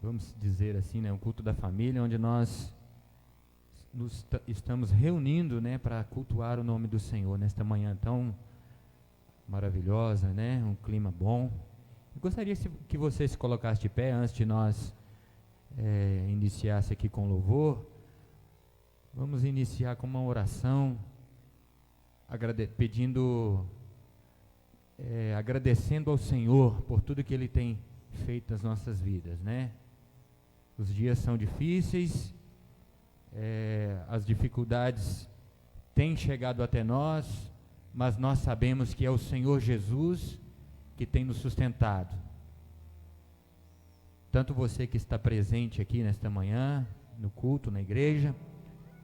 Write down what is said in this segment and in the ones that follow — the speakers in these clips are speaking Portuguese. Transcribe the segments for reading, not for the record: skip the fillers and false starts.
vamos dizer assim, né, um culto da família, onde nós estamos reunindo, né, para cultuar o nome do Senhor nesta manhã tão maravilhosa, né, um clima bom. Eu gostaria que você se colocasse de pé antes de nós iniciasse aqui com louvor. Vamos iniciar com uma oração, agradecendo ao Senhor por tudo que Ele tem feito nas nossas vidas, né? Os dias são difíceis, as dificuldades têm chegado até nós, mas nós sabemos que é o Senhor Jesus que tem nos sustentado. Tanto você que está presente aqui nesta manhã, no culto, na igreja,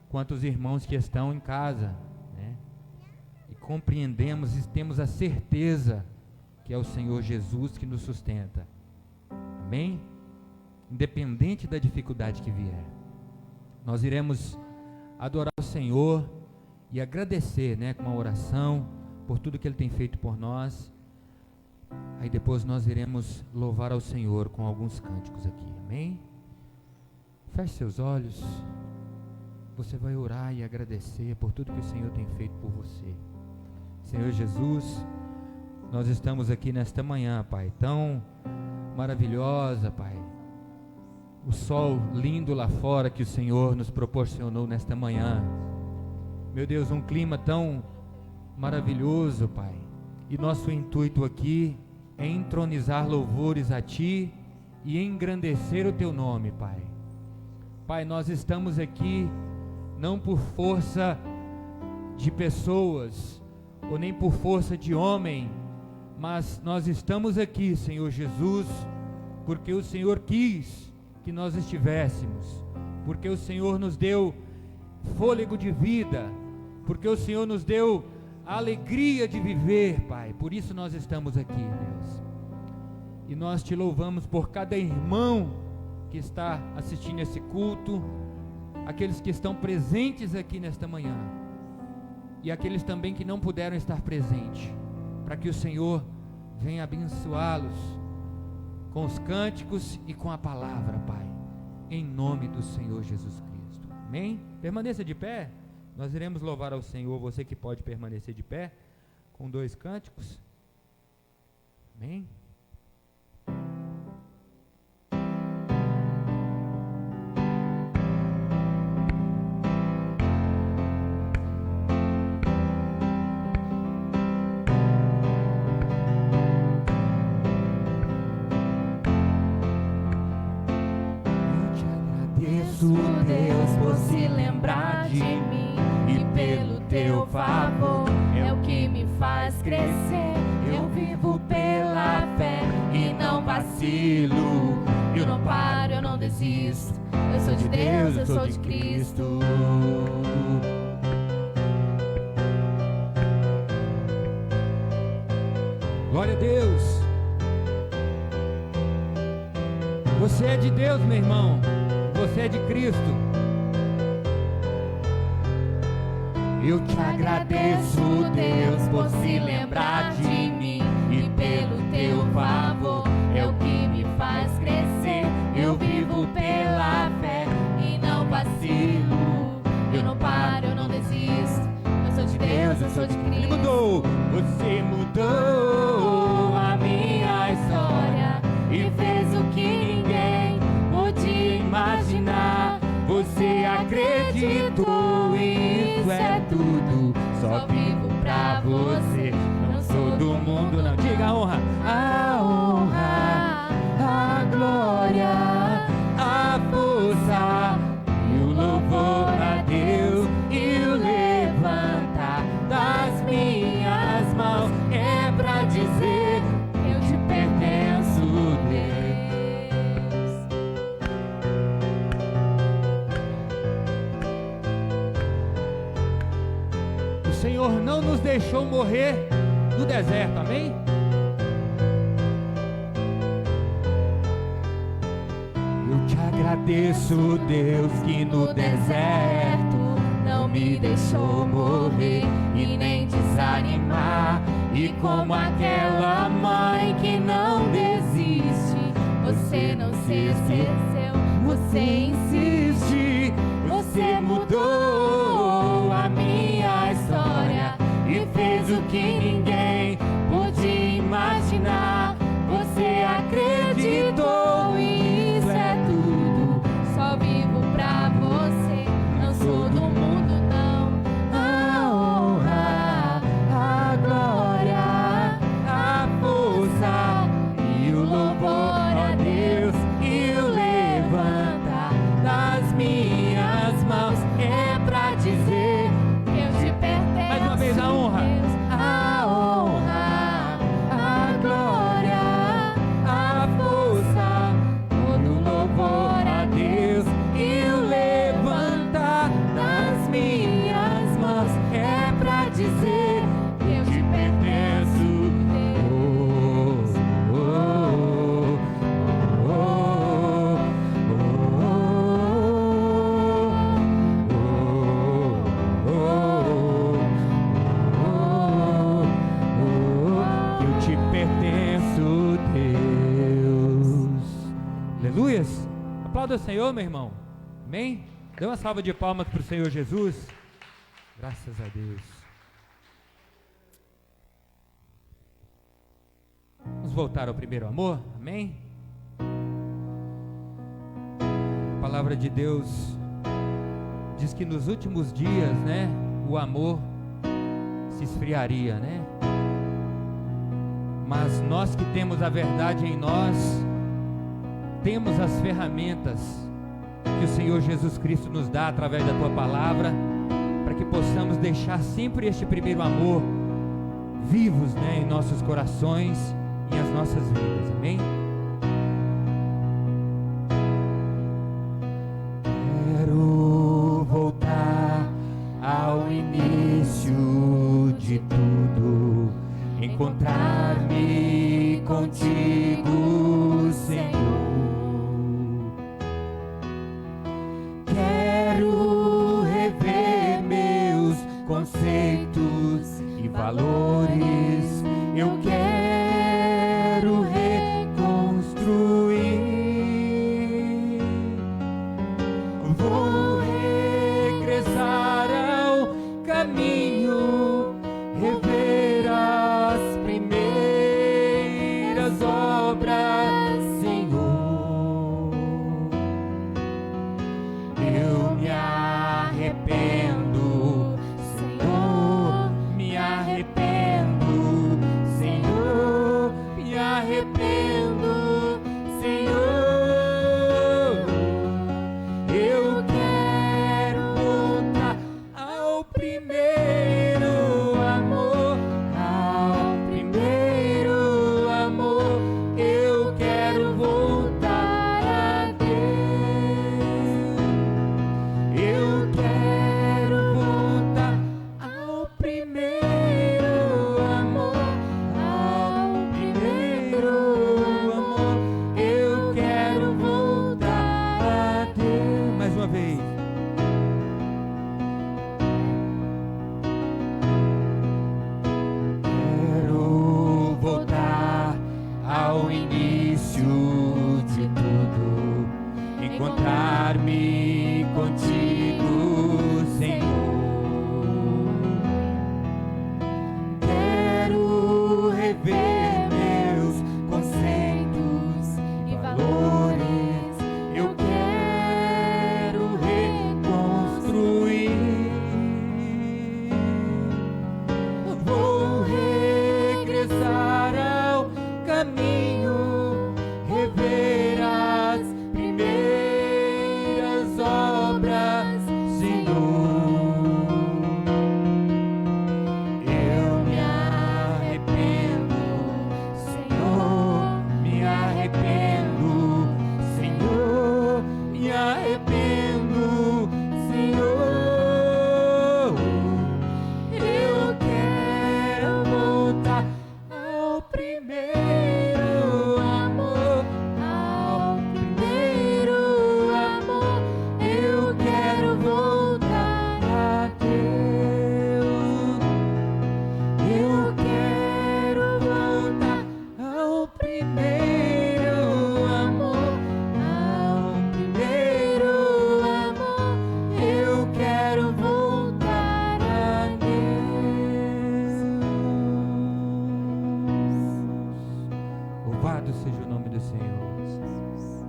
quanto os irmãos que estão em casa, né? E compreendemos e temos a certeza que é o Senhor Jesus que nos sustenta. Amém? Independente da dificuldade que vier, nós iremos adorar o Senhor e agradecer, né, com uma oração por tudo que Ele tem feito por nós. Aí depois nós iremos louvar ao Senhor com alguns cânticos aqui, amém? Feche seus olhos, você vai orar e agradecer por tudo que o Senhor tem feito por você. Senhor Jesus, nós estamos aqui nesta manhã, Pai, tão maravilhosa, Pai, o sol lindo lá fora que o Senhor nos proporcionou nesta manhã, meu Deus, um clima tão maravilhoso, Pai, e nosso intuito aqui é entronizar louvores a Ti e engrandecer o Teu nome, Pai. Pai, nós estamos aqui não por força de pessoas, ou nem por força de homem, mas nós estamos aqui, Senhor Jesus, porque o Senhor quis que nós estivéssemos, porque o Senhor nos deu fôlego de vida, porque o Senhor nos deu a alegria de viver, Pai. Por isso nós estamos aqui, Deus, e nós Te louvamos por cada irmão que está assistindo esse culto, aqueles que estão presentes aqui nesta manhã, e aqueles também que não puderam estar presentes, para que o Senhor venha abençoá-los com os cânticos e com a palavra, Pai, em nome do Senhor Jesus Cristo, amém? Permaneça de pé, nós iremos louvar ao Senhor, você que pode permanecer de pé, com 2 cânticos, amém? Deus, por se lembrar de mim e pelo Teu favor é o que me faz crescer. Eu vivo pela fé e não vacilo. Eu não paro, eu não desisto. Eu sou de Deus, eu sou de Cristo. Glória a Deus. Você é de Deus, meu irmão. Você é de Cristo. Eu te agradeço, Deus, por se lembrar de mim e pelo Teu favor é o que me faz crescer. Eu vivo pela fé e não vacilo. Eu não paro, eu não desisto. Eu sou de Deus, eu sou de Cristo. Ele mudou. Você mudou a minha história e fez o que ninguém podia imaginar. Você acreditou, isso é tudo. Só vivo pra você. Não sou do mundo, não. Diga a honra, a glória, a força e o louvor a Deus e o levantar das minhas mãos é pra dizer que eu te pertenço, Deus. o Senhor não nos deixou morrer no deserto, amém? Eu te agradeço, Deus, que no deserto não me deixou morrer e nem desanimar. E como aquela mãe que não desiste, você não você esqueceu, você insiste, você mudou a minha história e fez o que ninguém podia imaginar. Você acreditou e isso é tudo. Só vivo pra você, não sou do mundo não. A honra, a glória, a força e o louvor a Deus e o levantar das minhas mãos é pra dizer que eu te pertenço. Mais uma vez a honra. Deus. A honra, a glória, a força, todo louvor a Deus e o levantar das minhas mãos é pra dizer que eu te pertenço, Deus. Eu te pertenço, Deus. Aleluias. Aplauda o Senhor, meu irmão. Amém? Dê uma salva de palmas para o Senhor Jesus. Graças a Deus. Vamos voltar ao primeiro amor. Amém? A palavra de Deus diz que nos últimos dias, né, o amor se esfriaria, né? Mas nós que temos a verdade em nós, temos as ferramentas que o Senhor Jesus Cristo nos dá através da tua palavra, para que possamos deixar sempre este primeiro amor vivos, né, em nossos corações e em as nossas vidas. Amém? Quero voltar ao início de tudo, encontrar-me contigo, Senhor. Quero rever meus conceitos e valores. Eu quero reconstruir. Vou regressar ao caminho, rever as primeiras obras, Senhor. Eu me arrependo, Senhor, me arrependo, Senhor, me arrependo, Senhor. Eu quero voltar ao primeiro amor, ao primeiro amor. Eu quero voltar a Deus. Eu quero voltar ao primeiro amor, ao primeiro amor. Eu quero voltar a Deus. Mais uma vez. Quero voltar ao início de tudo, encontrar-me contigo, Senhor. Quero rever meus conceitos e valores. Eu quero reconstruir. Vou regressar ao caminho, rever as primeiras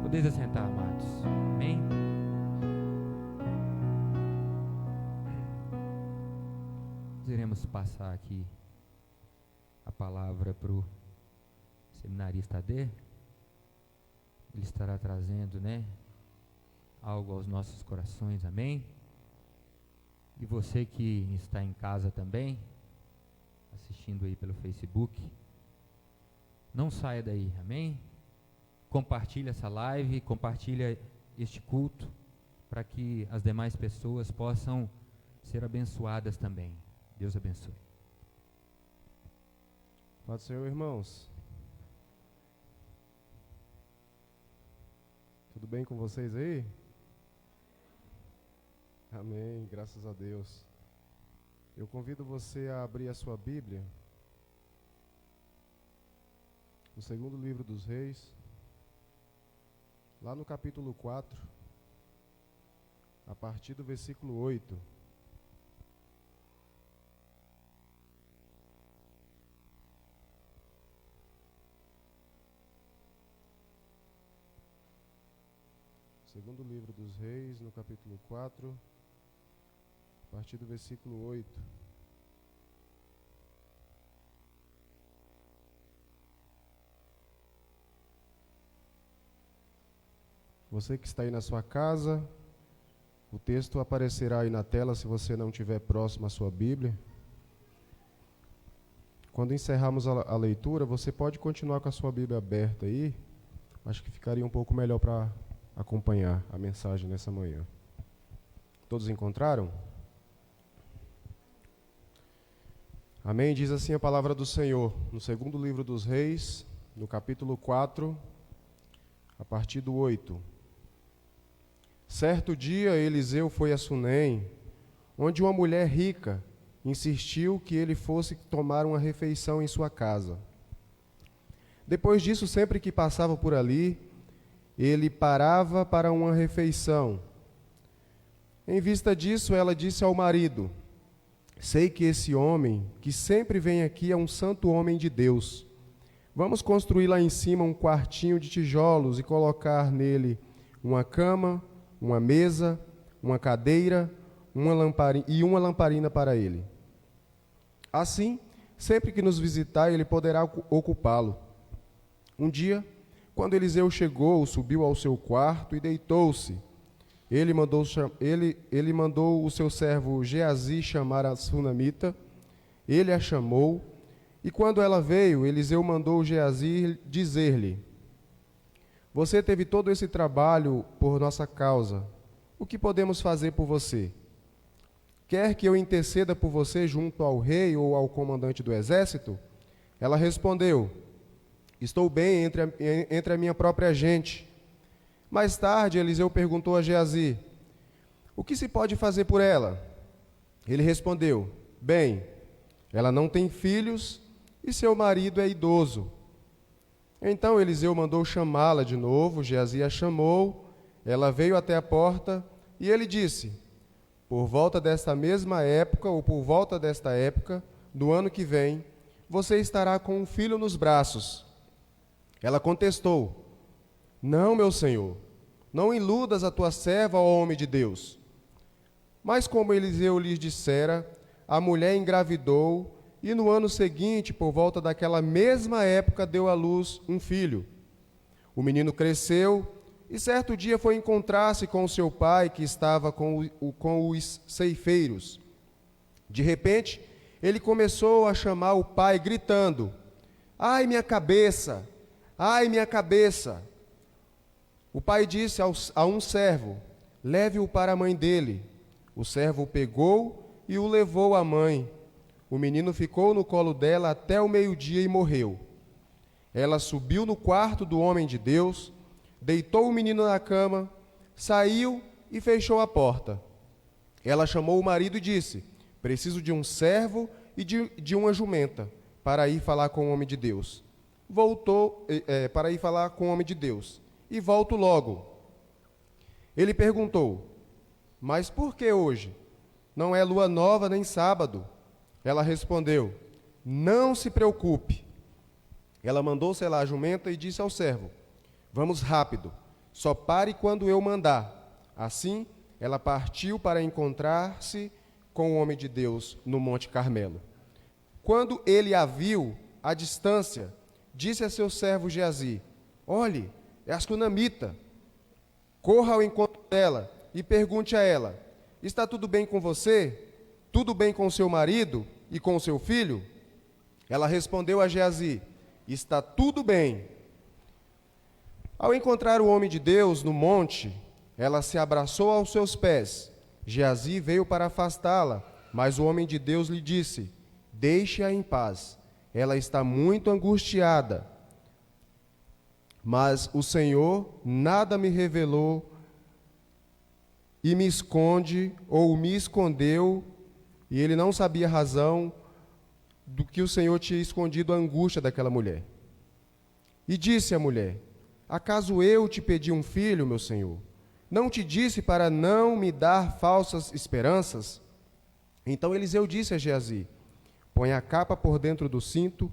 Podeis assentar, amados. Amém? Nós iremos passar aqui a palavra para o seminarista AD. Ele estará trazendo, algo aos nossos corações, amém? E você que está em casa também, assistindo aí pelo Facebook, não saia daí, amém? Compartilhe essa live, compartilhe este culto, para que as demais pessoas possam ser abençoadas também. Deus abençoe. Paz do Senhor, irmãos. Tudo bem com vocês aí? Amém, graças a Deus. Eu convido você a abrir a sua Bíblia no segundo livro dos Reis, lá no capítulo 4, a partir do versículo 8. Segundo livro dos Reis, no capítulo 4, a partir do versículo 8. Você que está aí na sua casa, o texto aparecerá aí na tela se você não estiver próximo à sua Bíblia. Quando encerrarmos a leitura, você pode continuar com a sua Bíblia aberta aí. Acho que ficaria um pouco melhor para acompanhar a mensagem nessa manhã. Todos encontraram? Amém? Diz assim a palavra do Senhor, no segundo livro dos Reis, no capítulo 4, a partir do 8. Certo dia, Eliseu foi a Sunem, onde uma mulher rica insistiu que ele fosse tomar uma refeição em sua casa. Depois disso, sempre que passava por ali, ele parava para uma refeição. Em vista disso, ela disse ao marido: sei que esse homem que sempre vem aqui é um santo homem de Deus. Vamos construir lá em cima um quartinho de tijolos e colocar nele uma cama, uma mesa, uma cadeira e uma lamparina para ele. Assim, sempre que nos visitar, ele poderá ocupá-lo. Um dia, quando Eliseu chegou, subiu ao seu quarto e deitou-se. Ele mandou o seu servo Geazi chamar a sunamita. Ele a chamou, e quando ela veio, Eliseu mandou Geazi dizer-lhe: você teve todo esse trabalho por nossa causa. O que podemos fazer por você? Quer que eu interceda por você junto ao rei ou ao comandante do exército? Ela respondeu: estou bem entre a minha própria gente. Mais tarde, Eliseu perguntou a Geazi: o que se pode fazer por ela? Ele respondeu: bem, ela não tem filhos e seu marido é idoso. Então Eliseu mandou chamá-la de novo. Geazi a chamou, ela veio até a porta e ele disse: por volta desta mesma época, ou por volta desta época, do ano que vem, você estará com um filho nos braços. Ela contestou: não, meu senhor, não iludas a tua serva, ó homem de Deus. Mas como Eliseu lhes dissera, a mulher engravidou e no ano seguinte, por volta daquela mesma época, deu à luz um filho. O menino cresceu e certo dia foi encontrar-se com o seu pai, que estava com os ceifeiros. De repente, ele começou a chamar o pai, gritando: ai, minha cabeça! Ai, minha cabeça! O pai disse a um servo: leve-o para a mãe dele. O servo o pegou e o levou à mãe. O menino ficou no colo dela até o meio-dia e morreu. Ela subiu no quarto do homem de Deus, deitou o menino na cama, saiu e fechou a porta. Ela chamou o marido e disse: preciso de um servo e de uma jumenta para ir falar com o homem de Deus. Para ir falar com o homem de Deus. E volto logo. Ele perguntou: mas por que hoje? Não é lua nova nem sábado. Ela respondeu: não se preocupe. Ela mandou selar a jumenta e disse ao servo: vamos rápido, Só pare quando eu mandar. Assim, ela partiu para encontrar-se com o homem de Deus no Monte Carmelo. Quando ele a viu, à distância, disse a seu servo Geazi: olhe, é a sunamita. Corra ao encontro dela e pergunte a ela: está tudo bem com você? Tudo bem com seu marido e com seu filho? Ela respondeu a Geazi: está tudo bem. Ao encontrar o homem de Deus no monte, ela se abraçou aos seus pés. Geazi veio para afastá-la, mas o homem de Deus lhe disse: deixe-a em paz. Ela está muito angustiada. Mas o Senhor nada me revelou e me esconde, ou me escondeu, e ele não sabia a razão do que o Senhor tinha escondido a angústia daquela mulher. E disse a mulher: acaso eu te pedi um filho, meu senhor? Não te disse para não me dar falsas esperanças? Então Eliseu disse a Geazi: põe a capa por dentro do cinto,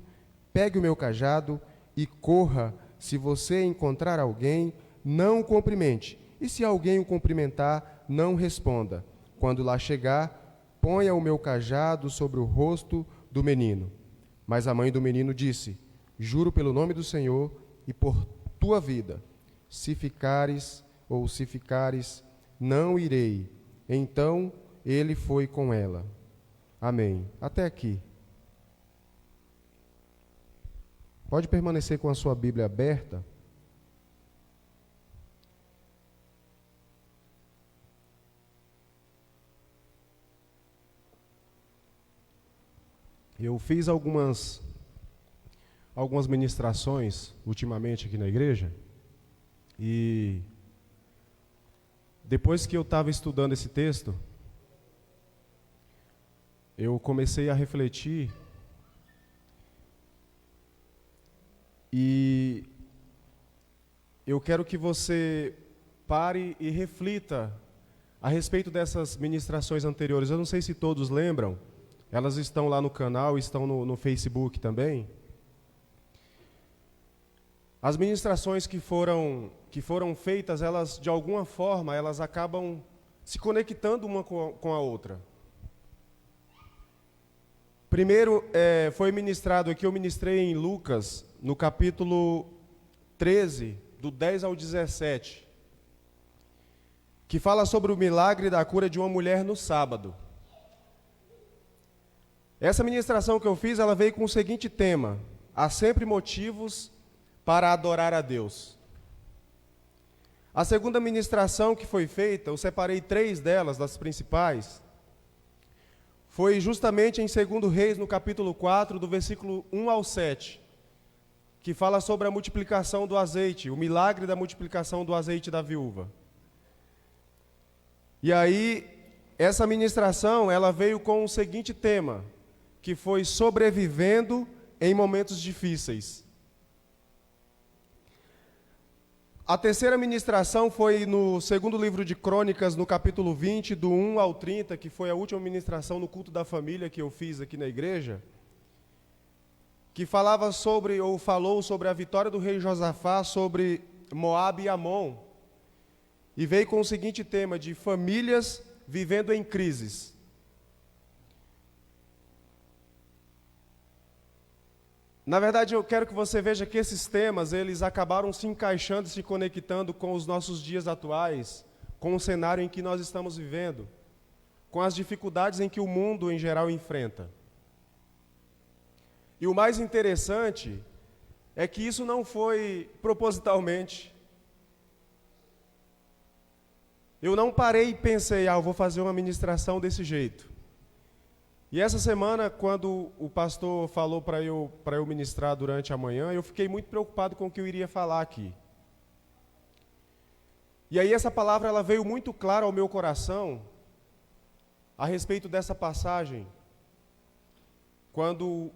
pegue o meu cajado e corra. Se você encontrar alguém, não o cumprimente. E se alguém o cumprimentar, não responda. Quando lá chegar, ponha o meu cajado sobre o rosto do menino. Mas a mãe do menino disse: juro pelo nome do Senhor e por tua vida, se ficares, não irei. Então ele foi com ela. Amém. Até aqui. Pode permanecer com a sua Bíblia aberta. Eu fiz algumas ministrações ultimamente aqui na igreja, e depois que eu estava estudando esse texto, eu comecei a refletir e eu quero que você pare e reflita a respeito dessas ministrações anteriores. Eu não sei se todos lembram, elas estão lá no canal, estão no Facebook também. As ministrações que foram feitas, elas, de alguma forma, elas acabam se conectando uma com a outra. Primeiro, foi ministrado aqui, eu ministrei em Lucas, no capítulo 13, do 10 ao 17, que fala sobre o milagre da cura de uma mulher no sábado. Essa ministração que eu fiz, ela veio com o seguinte tema: há sempre motivos para adorar a Deus. A segunda ministração que foi feita, eu separei 3 delas, das principais, foi justamente em 2 Reis, no capítulo 4, do versículo 1 ao 7, que fala sobre a multiplicação do azeite, o milagre da multiplicação do azeite da viúva. E aí, essa ministração, ela veio com o seguinte tema, que foi sobrevivendo em momentos difíceis. A terceira ministração foi no segundo livro de Crônicas, no capítulo 20, do 1 ao 30, que foi a última ministração no culto da família que eu fiz aqui na igreja, que falava sobre, ou falou sobre a vitória do rei Josafá sobre Moabe e Amon, e veio com o seguinte tema de famílias vivendo em crises. Na verdade, eu quero que você veja que esses temas, eles acabaram se encaixando, se conectando com os nossos dias atuais, com o cenário em que nós estamos vivendo, com as dificuldades em que o mundo em geral enfrenta. E o mais interessante é que isso não foi propositalmente. Eu não parei e pensei, eu vou fazer uma ministração desse jeito. E essa semana, quando o pastor falou para eu ministrar durante a manhã, eu fiquei muito preocupado com o que eu iria falar aqui. E aí essa palavra ela veio muito clara ao meu coração a respeito dessa passagem, quando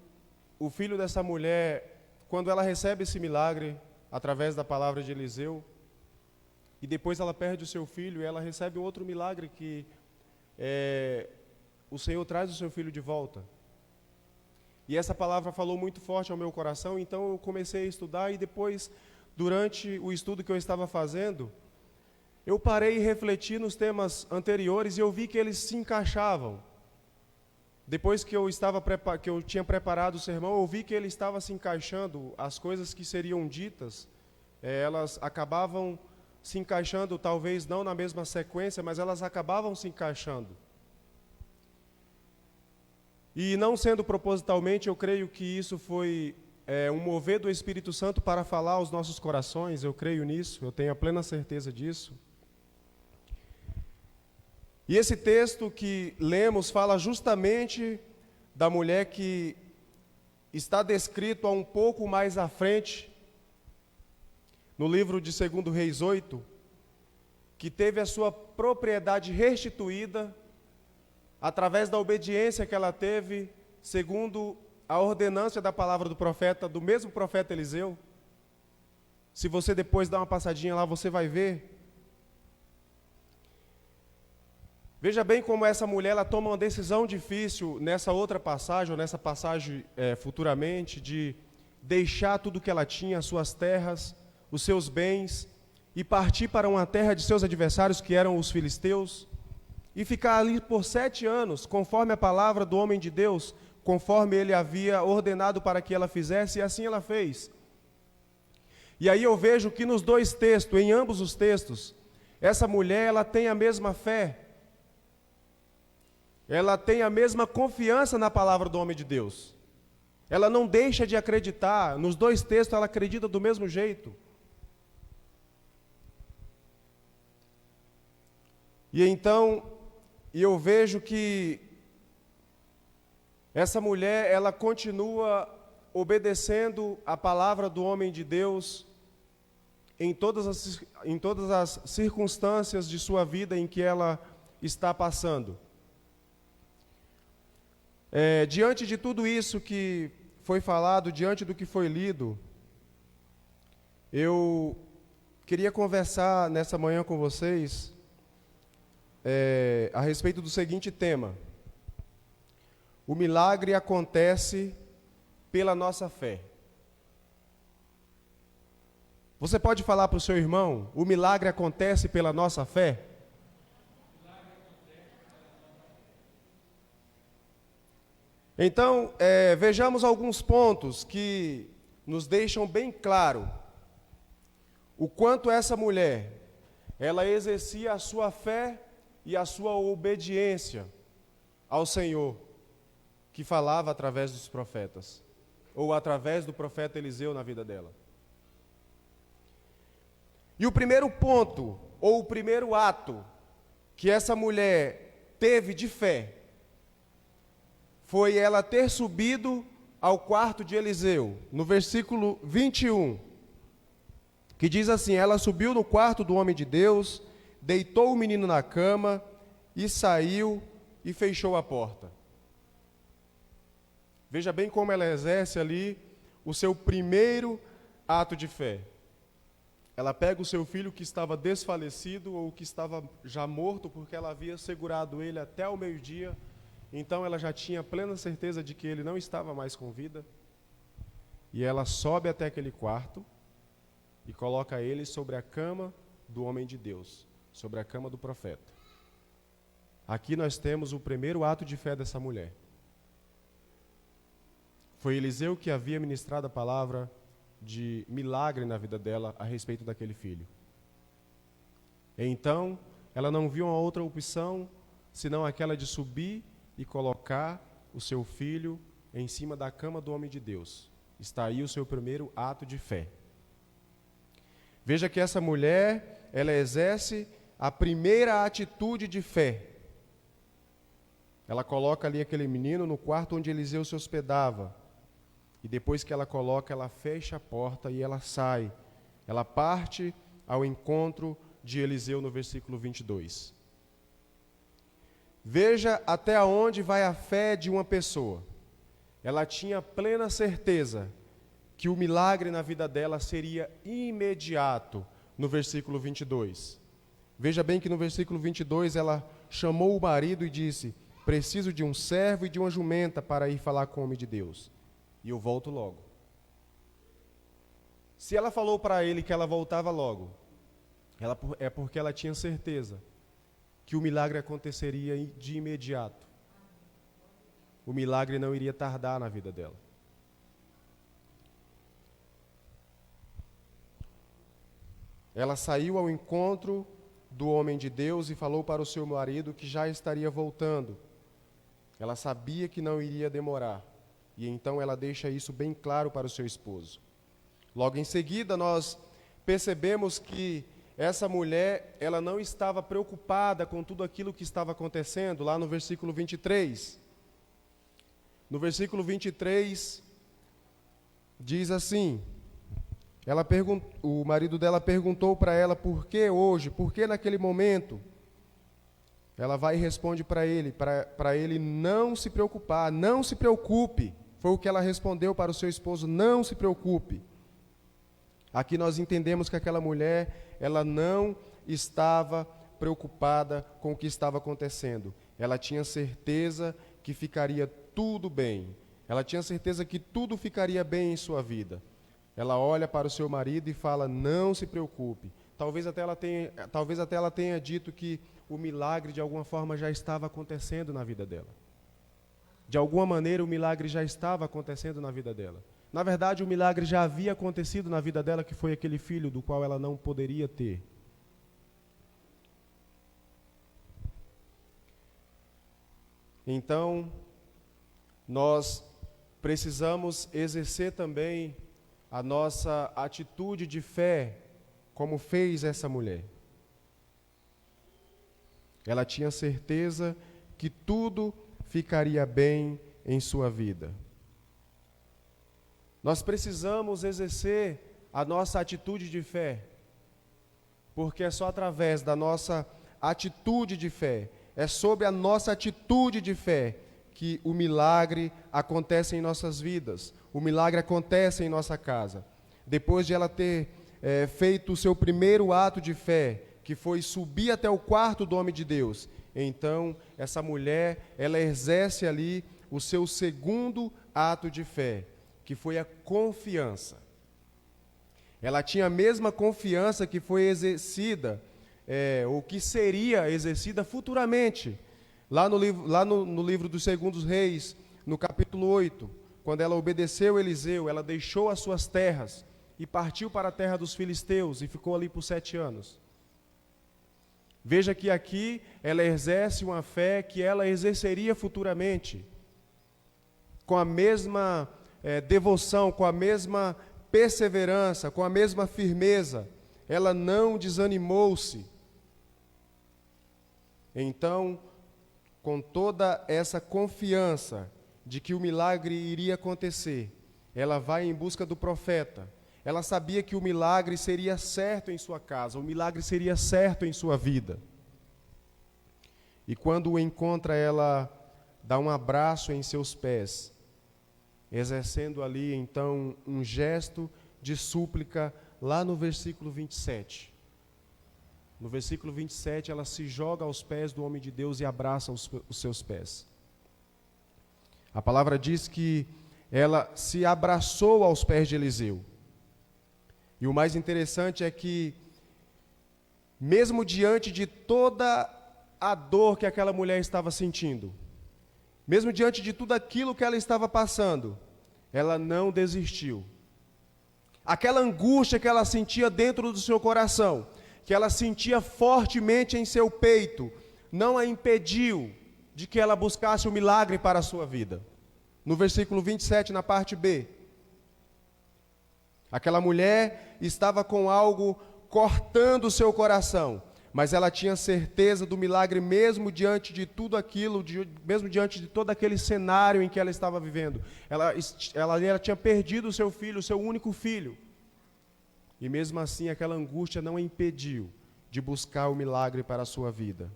o filho dessa mulher, quando ela recebe esse milagre através da palavra de Eliseu, e depois ela perde o seu filho e ela recebe um outro milagre que o Senhor traz o seu filho de volta. E essa palavra falou muito forte ao meu coração, então eu comecei a estudar e depois, durante o estudo que eu estava fazendo, eu parei e refleti nos temas anteriores e eu vi que eles se encaixavam. Depois que eu tinha preparado o sermão, eu vi que ele estava se encaixando, as coisas que seriam ditas, elas acabavam se encaixando, talvez não na mesma sequência, mas elas acabavam se encaixando. E não sendo propositalmente, eu creio que isso foi um mover do Espírito Santo para falar aos nossos corações, eu creio nisso, eu tenho a plena certeza disso. E esse texto que lemos fala justamente da mulher que está descrito a um pouco mais à frente, no livro de 2 Reis 8, que teve a sua propriedade restituída através da obediência que ela teve, segundo a ordenância da palavra do profeta, do mesmo profeta Eliseu. Se você depois dar uma passadinha lá, você vai ver. Veja bem como essa mulher ela toma uma decisão difícil nessa outra passagem, ou nessa passagem futuramente, de deixar tudo que ela tinha, as suas terras, os seus bens, e partir para uma terra de seus adversários, que eram os filisteus, e ficar ali por 7 anos, conforme a palavra do homem de Deus, conforme ele havia ordenado para que ela fizesse, e assim ela fez. E aí eu vejo que nos dois textos, em ambos os textos, essa mulher ela tem a mesma fé, ela tem a mesma confiança na palavra do homem de Deus. Ela não deixa de acreditar, nos dois textos ela acredita do mesmo jeito. E então, eu vejo que essa mulher, ela continua obedecendo a palavra do homem de Deus em todas as circunstâncias de sua vida em que ela está passando. Diante de tudo isso que foi falado, diante do que foi lido, eu queria conversar nessa manhã com vocês a respeito do seguinte tema: o milagre acontece pela nossa fé. Você pode falar para o seu irmão, o milagre acontece pela nossa fé? Então, vejamos alguns pontos que nos deixam bem claro o quanto essa mulher, ela exercia a sua fé e a sua obediência ao Senhor, que falava através dos profetas, ou através do profeta Eliseu na vida dela. E o primeiro ponto, ou o primeiro ato, que essa mulher teve de fé, foi ela ter subido ao quarto de Eliseu, no versículo 21, que diz assim: ela subiu no quarto do homem de Deus, deitou o menino na cama, e saiu e fechou a porta. Veja bem como ela exerce ali o seu primeiro ato de fé. Ela pega o seu filho que estava desfalecido, ou que estava já morto, porque ela havia segurado ele até o meio-dia. Então ela já tinha plena certeza de que ele não estava mais com vida. E ela sobe até aquele quarto e coloca ele sobre a cama do homem de Deus, sobre a cama do profeta. Aqui nós temos o primeiro ato de fé dessa mulher. Foi Eliseu que havia ministrado a palavra de milagre na vida dela a respeito daquele filho. Então, ela não viu uma outra opção senão aquela de subir e colocar o seu filho em cima da cama do homem de Deus. Está aí o seu primeiro ato de fé. Veja que essa mulher, ela exerce a primeira atitude de fé. Ela coloca ali aquele menino no quarto onde Eliseu se hospedava. E depois que ela coloca, ela fecha a porta e ela sai. Ela parte ao encontro de Eliseu no versículo 22. Veja até onde vai a fé de uma pessoa. Ela tinha plena certeza que o milagre na vida dela seria imediato, no versículo 22. Veja bem que no versículo 22 ela chamou o marido e disse: preciso de um servo e de uma jumenta para ir falar com o homem de Deus, e eu volto logo. Se ela falou para ele que ela voltava logo, é porque ela tinha certeza que o milagre aconteceria de imediato. O milagre não iria tardar na vida dela. Ela saiu ao encontro do homem de Deus e falou para o seu marido que já estaria voltando. Ela sabia que não iria demorar. E então ela deixa isso bem claro para o seu esposo. Logo em seguida, nós percebemos que essa mulher, ela não estava preocupada com tudo aquilo que estava acontecendo, lá no versículo 23. No versículo 23, diz assim, o marido dela perguntou para ela por que hoje, por que naquele momento. Ela vai e responde para ele não se preocupar, não se preocupe. Foi o que ela respondeu para o seu esposo, não se preocupe. Aqui nós entendemos que aquela mulher, ela não estava preocupada com o que estava acontecendo. Ela tinha certeza que ficaria tudo bem. Ela tinha certeza que tudo ficaria bem em sua vida. Ela olha para o seu marido e fala, não se preocupe. Talvez até ela tenha dito que o milagre de alguma forma já estava acontecendo na vida dela. De alguma maneira o milagre já estava acontecendo na vida dela. Na verdade, o milagre já havia acontecido na vida dela, que foi aquele filho do qual ela não poderia ter. Então, nós precisamos exercer também a nossa atitude de fé, como fez essa mulher. Ela tinha certeza que tudo ficaria bem em sua vida. Nós precisamos exercer a nossa atitude de fé, porque é só através da nossa atitude de fé, é sob a nossa atitude de fé que o milagre acontece em nossas vidas, o milagre acontece em nossa casa. Depois de ela ter feito o seu primeiro ato de fé, que foi subir até o quarto do homem de Deus, então essa mulher, ela exerce ali o seu segundo ato de fé, que foi a confiança. Ela tinha a mesma confiança que foi exercida, ou que seria exercida futuramente, lá no livro dos Segundos Reis, no capítulo 8, quando ela obedeceu Eliseu, ela deixou as suas terras e partiu para a terra dos filisteus e ficou ali por 7 anos. Veja que aqui ela exerce uma fé que ela exerceria futuramente, com a mesma devoção, com a mesma perseverança, com a mesma firmeza. Ela não desanimou-se. Então, com toda essa confiança de que o milagre iria acontecer, ela vai em busca do profeta. Ela sabia que o milagre seria certo em sua casa, o milagre seria certo em sua vida. E quando o encontra, ela dá um abraço em seus pés, exercendo ali, então, um gesto de súplica, lá no versículo 27. No versículo 27, ela se joga aos pés do homem de Deus e abraça os seus pés. A palavra diz que ela se abraçou aos pés de Eliseu. E o mais interessante é que, mesmo diante de toda a dor que aquela mulher estava sentindo, mesmo diante de tudo aquilo que ela estava passando, ela não desistiu. Aquela angústia que ela sentia dentro do seu coração, que ela sentia fortemente em seu peito, não a impediu de que ela buscasse o milagre para a sua vida. No versículo 27, na parte B, aquela mulher estava com algo cortando o seu coração, mas ela tinha certeza do milagre mesmo diante de tudo aquilo, mesmo diante de todo aquele cenário em que ela estava vivendo. Ela tinha perdido o seu filho, o seu único filho. E mesmo assim aquela angústia não a impediu de buscar o milagre para a sua vida.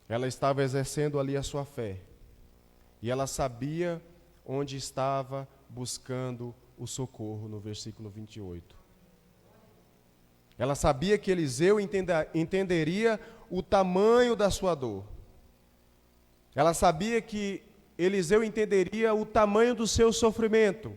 Ela estava exercendo ali a sua fé. E ela sabia onde estava buscando o socorro, no versículo 28. Ela sabia que Eliseu entenderia o tamanho da sua dor. Ela sabia que Eliseu entenderia o tamanho do seu sofrimento.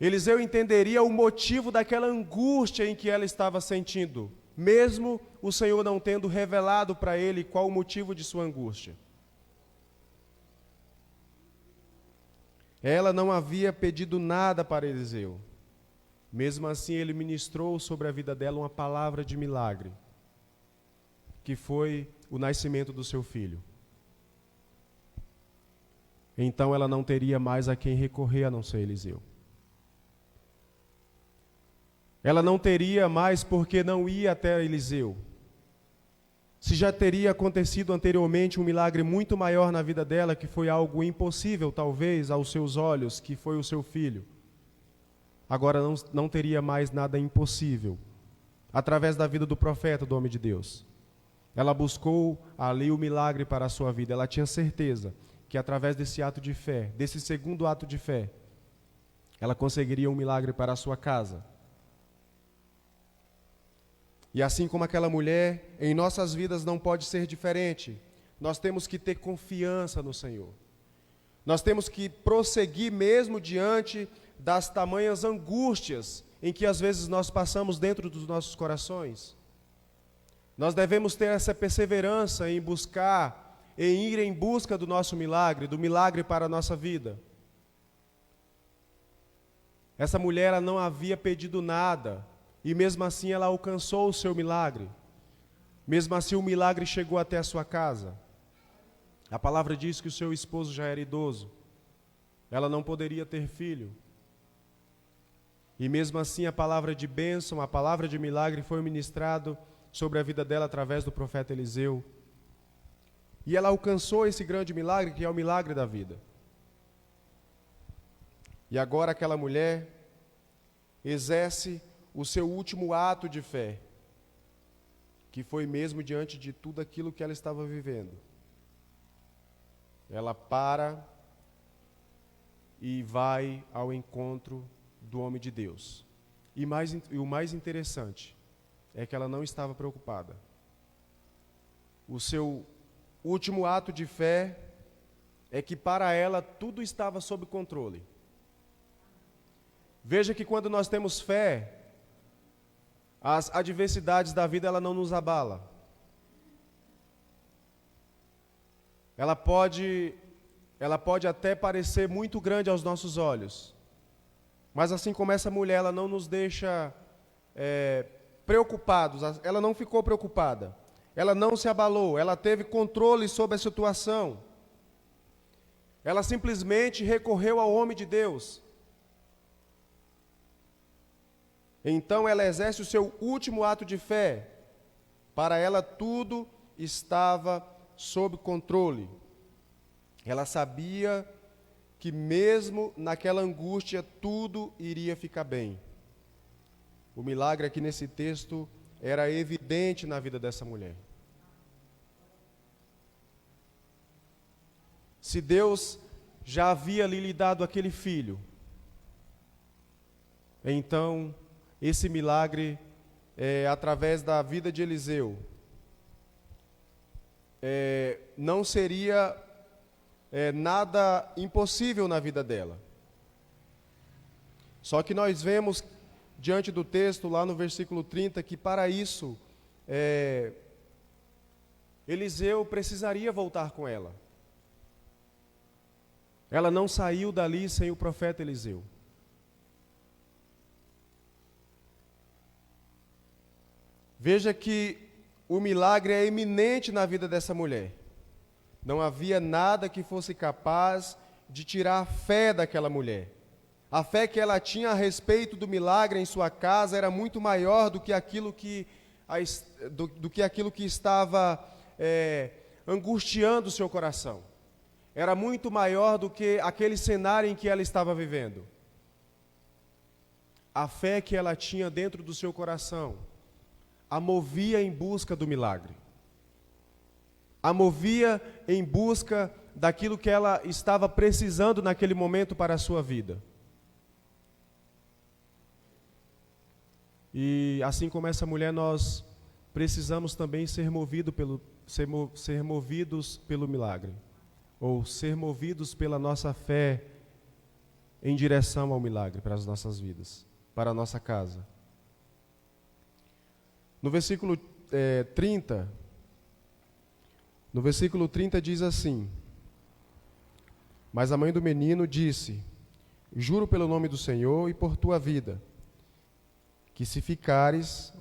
Eliseu entenderia o motivo daquela angústia em que ela estava sentindo, mesmo o Senhor não tendo revelado para ele qual o motivo de sua angústia. Ela não havia pedido nada para Eliseu. Mesmo assim, ele ministrou sobre a vida dela uma palavra de milagre, que foi o nascimento do seu filho. Então ela não teria mais a quem recorrer a não ser Eliseu. Ela não teria mais porque não ia até Eliseu. Se já teria acontecido anteriormente um milagre muito maior na vida dela, que foi algo impossível, talvez, aos seus olhos, que foi o seu filho. Agora não teria mais nada impossível. Através da vida do profeta, do homem de Deus. Ela buscou ali o milagre para a sua vida. Ela tinha certeza que através desse ato de fé, desse segundo ato de fé, ela conseguiria um milagre para a sua casa. E assim como aquela mulher, em nossas vidas não pode ser diferente. Nós temos que ter confiança no Senhor. Nós temos que prosseguir mesmo diante das tamanhas angústias em que às vezes nós passamos dentro dos nossos corações. Nós devemos ter essa perseverança em buscar, em ir em busca do nosso milagre, do milagre para a nossa vida. Essa mulher ela não havia pedido nada, e mesmo assim ela alcançou o seu milagre. Mesmo assim o milagre chegou até a sua casa. A palavra diz que o seu esposo já era idoso. Ela não poderia ter filho. E mesmo assim a palavra de bênção, a palavra de milagre foi ministrado sobre a vida dela através do profeta Eliseu. E ela alcançou esse grande milagre, que é o milagre da vida. E agora aquela mulher exerce o seu último ato de fé, que foi mesmo diante de tudo aquilo que ela estava vivendo. Ela para e vai ao encontro do homem de Deus. E o mais interessante é que ela não estava preocupada. O seu último ato de fé é que para ela tudo estava sob controle. Veja que quando nós temos fé, as adversidades da vida ela não nos abala. Ela pode até parecer muito grande aos nossos olhos, mas assim como essa mulher, ela não nos deixa preocupados. Ela não ficou preocupada, ela não se abalou, ela teve controle sobre a situação. Ela simplesmente recorreu ao homem de Deus. Então ela exerce o seu último ato de fé. Para ela tudo estava sob controle. Ela sabia que mesmo naquela angústia tudo iria ficar bem. O milagre aqui nesse texto era evidente na vida dessa mulher. Se Deus já havia lhe dado aquele filho, então esse milagre, através da vida de Eliseu, não seria nada impossível na vida dela. Só que nós vemos, diante do texto, lá no versículo 30, que para isso, Eliseu precisaria voltar com ela. Ela não saiu dali sem o profeta Eliseu. Veja que o milagre é iminente na vida dessa mulher. Não havia nada que fosse capaz de tirar a fé daquela mulher. A fé que ela tinha a respeito do milagre em sua casa era muito maior do que aquilo que estava angustiando o seu coração. Era muito maior do que aquele cenário em que ela estava vivendo. A fé que ela tinha dentro do seu coração a movia em busca do milagre. A movia em busca daquilo que ela estava precisando naquele momento para a sua vida. E assim como essa mulher, nós precisamos também ser movidos pelo milagre, ou ser movidos pela nossa fé em direção ao milagre para as nossas vidas, para a nossa casa. No versículo 30 diz assim: Mas a mãe do menino disse: Juro pelo nome do Senhor e por tua vida, que se ficares,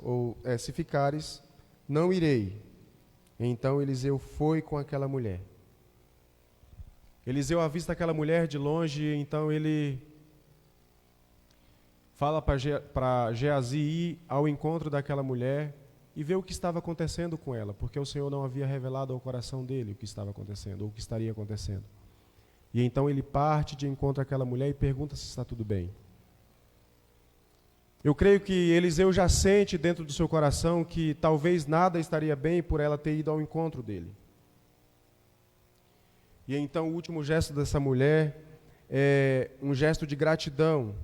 não irei. Então Eliseu foi com aquela mulher. Eliseu avista aquela mulher de longe, e então ele fala para Geazi ir ao encontro daquela mulher e ver o que estava acontecendo com ela, porque o Senhor não havia revelado ao coração dele o que estava acontecendo, ou o que estaria acontecendo. E então ele parte de encontro àquela mulher e pergunta se está tudo bem. Eu creio que Eliseu já sente dentro do seu coração que talvez nada estaria bem por ela ter ido ao encontro dele. E então o último gesto dessa mulher é um gesto de gratidão.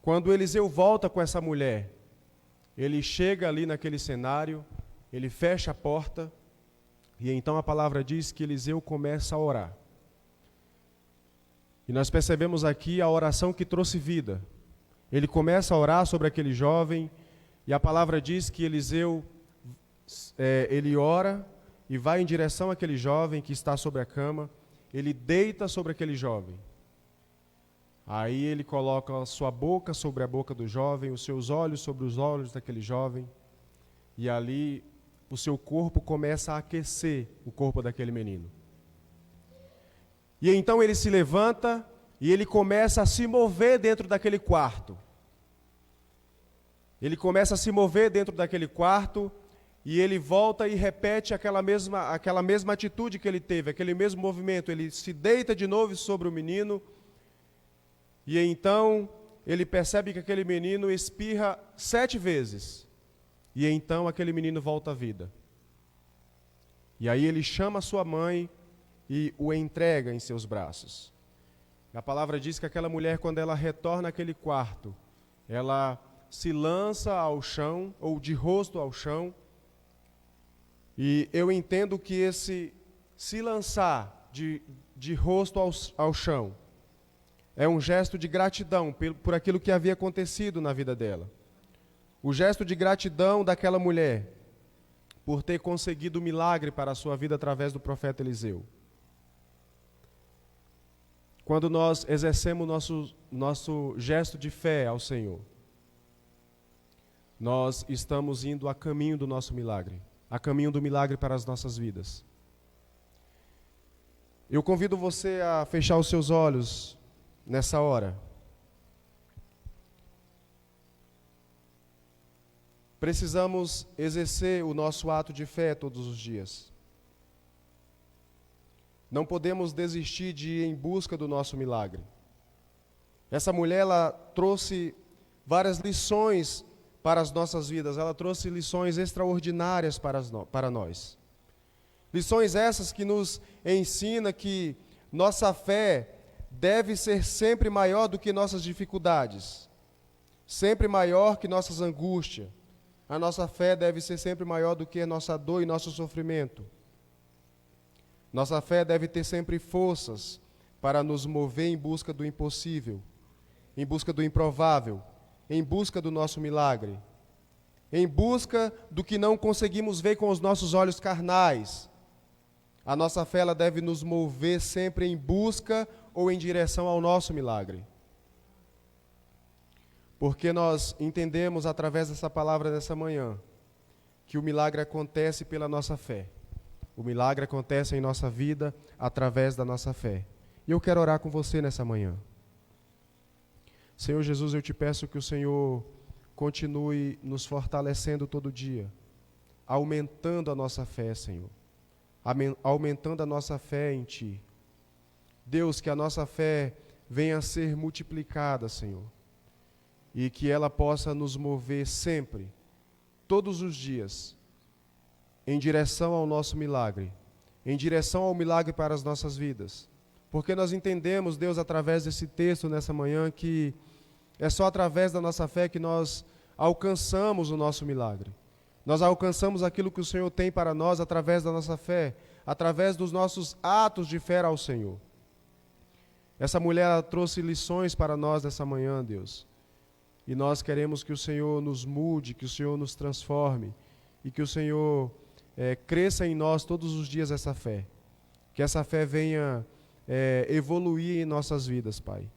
Quando Eliseu volta com essa mulher, ele chega ali naquele cenário, ele fecha a porta, e então a palavra diz que Eliseu começa a orar. E nós percebemos aqui a oração que trouxe vida. Ele começa a orar sobre aquele jovem, e a palavra diz que Eliseu, ele ora e vai em direção àquele jovem que está sobre a cama, ele deita sobre aquele jovem. Aí ele coloca a sua boca sobre a boca do jovem, os seus olhos sobre os olhos daquele jovem, e ali o seu corpo começa a aquecer o corpo daquele menino. E então ele se levanta e ele começa a se mover dentro daquele quarto. Ele começa a se mover dentro daquele quarto e ele volta e repete aquela mesma atitude que ele teve, aquele mesmo movimento. Ele se deita de novo sobre o menino e então ele percebe que aquele menino espirra 7 vezes. E então aquele menino volta à vida. E aí ele chama sua mãe e o entrega em seus braços. A palavra diz que aquela mulher, quando ela retorna àquele quarto, ela se lança ao chão, ou de rosto ao chão, e eu entendo que esse se lançar de rosto ao chão é um gesto de gratidão por aquilo que havia acontecido na vida dela. O gesto de gratidão daquela mulher por ter conseguido o milagre para a sua vida através do profeta Eliseu. Quando nós exercemos nosso gesto de fé ao Senhor, nós estamos indo a caminho do nosso milagre, a caminho do milagre para as nossas vidas. Eu convido você a fechar os seus olhos nessa hora. Precisamos exercer o nosso ato de fé todos os dias. Não podemos desistir de ir em busca do nosso milagre. Essa mulher, ela trouxe várias lições para as nossas vidas. Ela trouxe lições extraordinárias para nós. Lições essas que nos ensinam que nossa fé deve ser sempre maior do que nossas dificuldades, sempre maior que nossas angústias. A nossa fé deve ser sempre maior do que a nossa dor e nosso sofrimento. Nossa fé deve ter sempre forças para nos mover em busca do impossível, em busca do improvável, em busca do nosso milagre, em busca do que não conseguimos ver com os nossos olhos carnais. A nossa fé, ela deve nos mover sempre em busca ou em direção ao nosso milagre. Porque nós entendemos através dessa palavra dessa manhã que o milagre acontece pela nossa fé. O milagre acontece em nossa vida através da nossa fé. E eu quero orar com você nessa manhã. Senhor Jesus, eu te peço que o Senhor continue nos fortalecendo todo dia, aumentando a nossa fé, Senhor. Aumentando a nossa fé em Ti. Deus, que a nossa fé venha a ser multiplicada, Senhor. E que ela possa nos mover sempre, todos os dias, em direção ao nosso milagre, em direção ao milagre para as nossas vidas. Porque nós entendemos, Deus, através desse texto nessa manhã, que é só através da nossa fé que nós alcançamos o nosso milagre. Nós alcançamos aquilo que o Senhor tem para nós através da nossa fé, através dos nossos atos de fé ao Senhor. Essa mulher ela trouxe lições para nós nessa manhã, Deus. E nós queremos que o Senhor nos mude, que o Senhor nos transforme e que o Senhor cresça em nós todos os dias essa fé. Que essa fé venha evoluir em nossas vidas, Pai.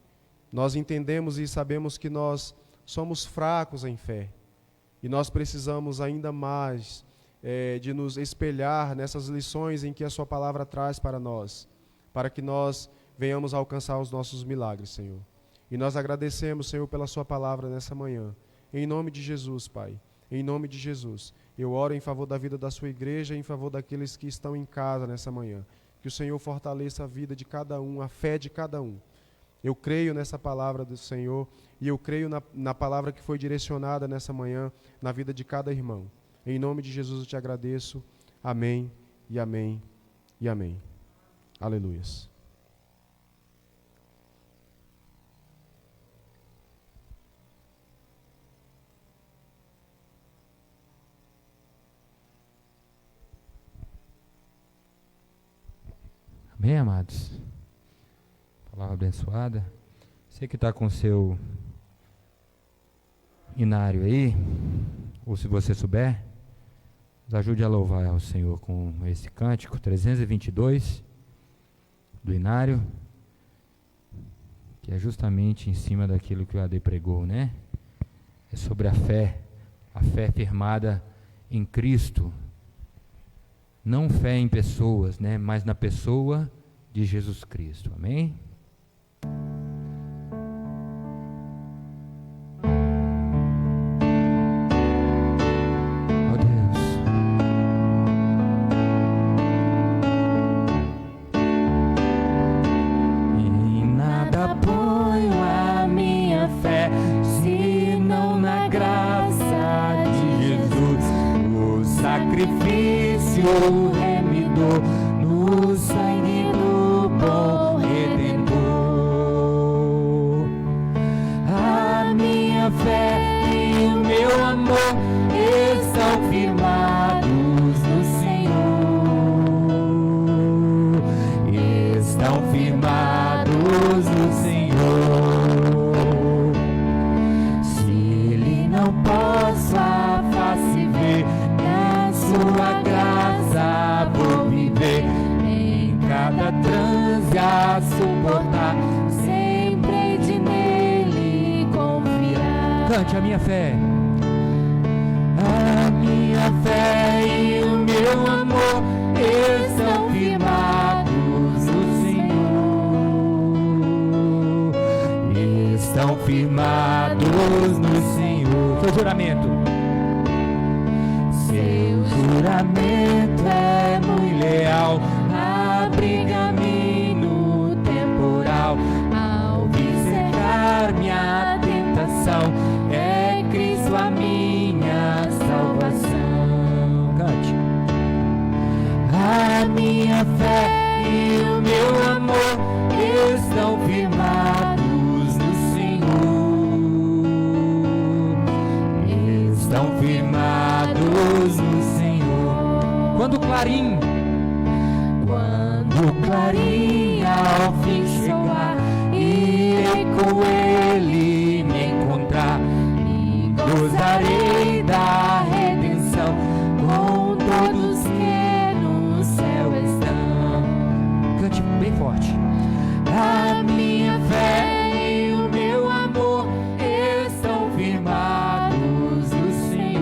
Nós entendemos e sabemos que nós somos fracos em fé. E nós precisamos ainda mais de nos espelhar nessas lições em que a Sua palavra traz para nós, para que nós venhamos a alcançar os nossos milagres, Senhor. E nós agradecemos, Senhor, pela Sua palavra nessa manhã. Em nome de Jesus, Pai. Em nome de Jesus. Eu oro em favor da vida da Sua igreja e em favor daqueles que estão em casa nessa manhã. Que o Senhor fortaleça a vida de cada um, a fé de cada um. Eu creio nessa palavra do Senhor e eu creio na palavra que foi direcionada nessa manhã na vida de cada irmão. Em nome de Jesus eu te agradeço. Amém e amém e amém. Aleluias. Amém, amados? Palavra abençoada. Você que está com o seu inário aí, ou se você souber, nos ajude a louvar ao Senhor com esse cântico 322 do inário, que é justamente em cima daquilo que o AD pregou, né? É sobre a fé firmada em Cristo. Não fé em pessoas, né? Mas na pessoa de Jesus Cristo. Amém? Remidor no sangue do bom Redentor. A minha fé e o meu amor estão firmados no Senhor. Estão firmados no Senhor. Se Ele não possa a face ver, na sua graça vou viver, em cada transe a suportar, sempre de nele confiar. Cante a minha fé. A minha fé e o meu amor estão firmados no Senhor. Estão firmados no Senhor. Seu juramento. Seu juramento é muito leal, abriga-me no temporal. Ao vir cercar minha tentação, é Cristo a minha salvação. Cante. A minha fé e o meu amor estão firmados no Senhor. Estão firmados no Senhor. Quando o clarim ao fim chegar e com Ele me encontrar, e gozarei da redenção com todos que no céu estão. cante bem forte. A minha fé e o meu amor estão firmados no Senhor.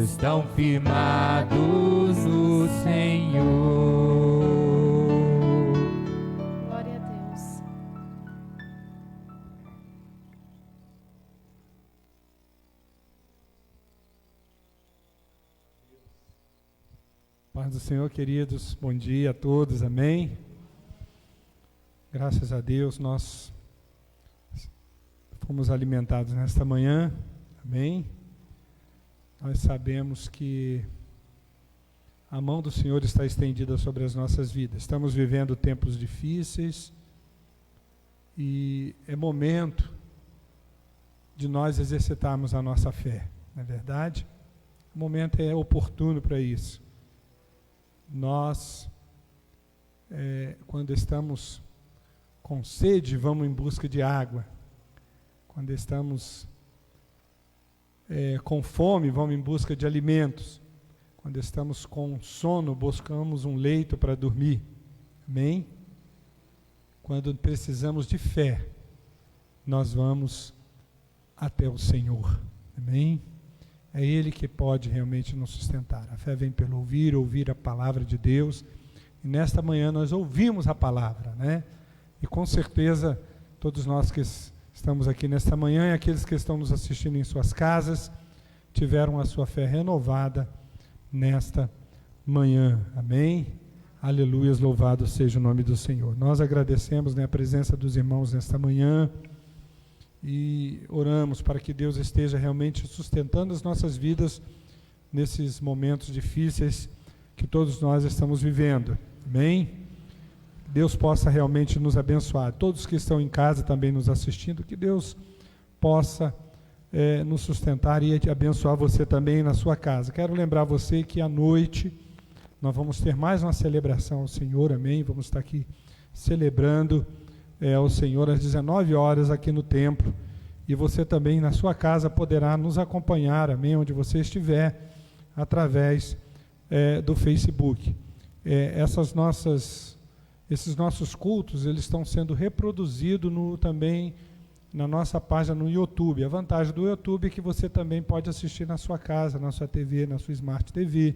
Estão firmados no Senhor. Glória a Deus. Paz do Senhor, queridos, bom dia a todos, amém? Graças a Deus nós fomos alimentados nesta manhã, amém? Nós sabemos que a mão do Senhor está estendida sobre as nossas vidas. Estamos vivendo tempos difíceis e é momento de nós exercitarmos a nossa fé, não é verdade? O momento é oportuno para isso. Nós quando estamos com sede, vamos em busca de água. Quando estamos com fome, vamos em busca de alimentos. Quando estamos com sono, buscamos um leito para dormir. Amém? Quando precisamos de fé, nós vamos até o Senhor. Amém? É Ele que pode realmente nos sustentar. A fé vem pelo ouvir a palavra de Deus. E nesta manhã nós ouvimos a palavra, né? E com certeza, todos nós que estamos aqui nesta manhã e aqueles que estão nos assistindo em suas casas, tiveram a sua fé renovada nesta manhã. Amém? Aleluias, louvado seja o nome do Senhor. Nós agradecemos, né, a presença dos irmãos nesta manhã e oramos para que Deus esteja realmente sustentando as nossas vidas nesses momentos difíceis que todos nós estamos vivendo. Amém? Deus possa realmente nos abençoar. Todos que estão em casa também nos assistindo, que Deus possa nos sustentar e abençoar você também na sua casa. Quero lembrar você que à noite nós vamos ter mais uma celebração ao Senhor, amém? Vamos estar aqui celebrando ao Senhor às 19 horas aqui no templo. E você também na sua casa poderá nos acompanhar, amém? Onde você estiver, através do Facebook. Esses nossos cultos, eles estão sendo reproduzidos também na nossa página no YouTube. A vantagem do YouTube é que você também pode assistir na sua casa, na sua TV, na sua Smart TV,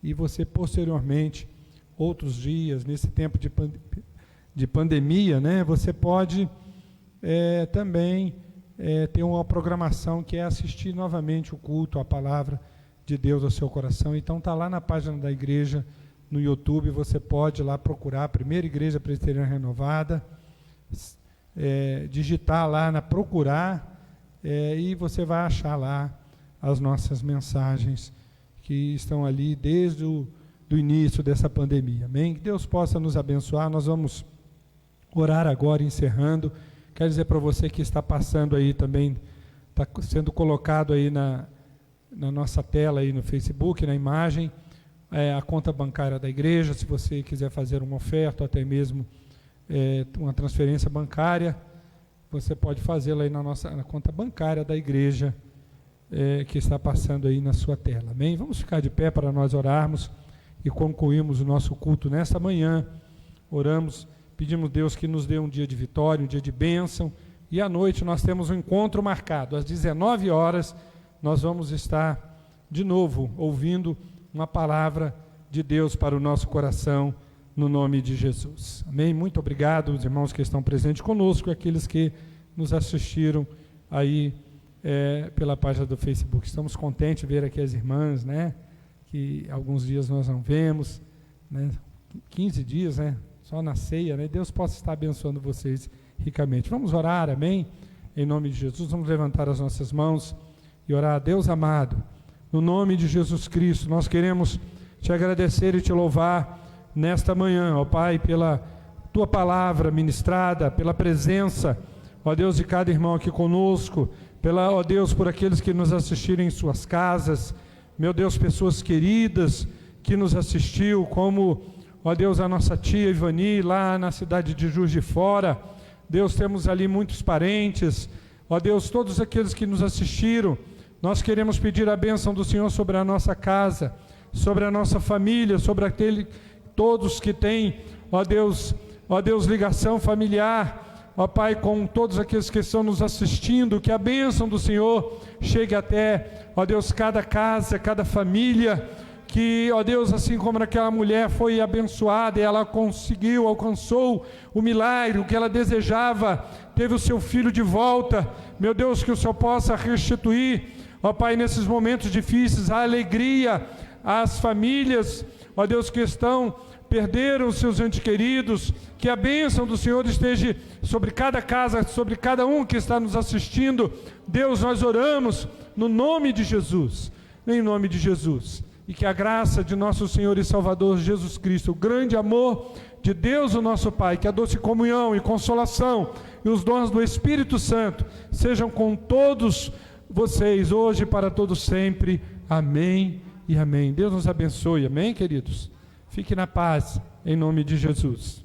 e você posteriormente, outros dias, nesse tempo de pandemia, né, você pode também ter uma programação que é assistir novamente o culto, a palavra de Deus ao seu coração. Então está lá na página da igreja, no YouTube, você pode lá procurar a Primeira Igreja Presbiteriana Renovada, digitar lá na procurar, e você vai achar lá as nossas mensagens que estão ali desde o início dessa pandemia. Amém? Que Deus possa nos abençoar. Nós vamos orar agora, encerrando. Quero dizer para você que está passando aí também, está sendo colocado aí na nossa tela aí no Facebook, na imagem, a conta bancária da igreja. Se você quiser fazer uma oferta, ou até mesmo uma transferência bancária, você pode fazê-la aí na conta bancária da igreja, que está passando aí na sua tela. Amém? Vamos ficar de pé para nós orarmos e concluirmos o nosso culto nesta manhã. Oramos, pedimos a Deus que nos dê um dia de vitória, um dia de bênção, e à noite nós temos um encontro marcado. Às 19 horas nós vamos estar de novo ouvindo uma palavra de Deus para o nosso coração, no nome de Jesus. Amém? Muito obrigado, os irmãos que estão presentes conosco e aqueles que nos assistiram aí pela página do Facebook. Estamos contentes de ver aqui as irmãs, né? Que alguns dias nós não vemos, né? 15 dias, né? Só na ceia, né? Deus possa estar abençoando vocês ricamente. Vamos orar, amém? Em nome de Jesus, vamos levantar as nossas mãos e orar. Deus amado, no nome de Jesus Cristo, nós queremos te agradecer e te louvar nesta manhã, ó Pai, pela tua palavra ministrada, pela presença, ó Deus, de cada irmão aqui conosco, ó Deus, por aqueles que nos assistiram em suas casas, meu Deus, pessoas queridas que nos assistiu, como, ó Deus, a nossa tia Ivani, lá na cidade de Juiz de Fora. Deus, temos ali muitos parentes, ó Deus, todos aqueles que nos assistiram. Nós queremos pedir a bênção do Senhor sobre a nossa casa, sobre a nossa família, sobre todos que têm, ó Deus, ligação familiar, ó Pai, com todos aqueles que estão nos assistindo, que a bênção do Senhor chegue até, ó Deus, cada casa, cada família, que, ó Deus, assim como aquela mulher foi abençoada e ela alcançou o milagre, o que ela desejava, teve o seu filho de volta. Meu Deus, que o Senhor possa restituir, ó Pai, nesses momentos difíceis, a alegria às famílias, ó Deus, que perderam os seus entes queridos, que a bênção do Senhor esteja sobre cada casa, sobre cada um que está nos assistindo. Deus, nós oramos no nome de Jesus, em nome de Jesus, e que a graça de nosso Senhor e Salvador Jesus Cristo, o grande amor de Deus o nosso Pai, que a doce comunhão e consolação e os dons do Espírito Santo sejam com todos vocês, hoje e para todos sempre. Amém e amém. Deus nos abençoe, amém, queridos? Fique na paz, em nome de Jesus.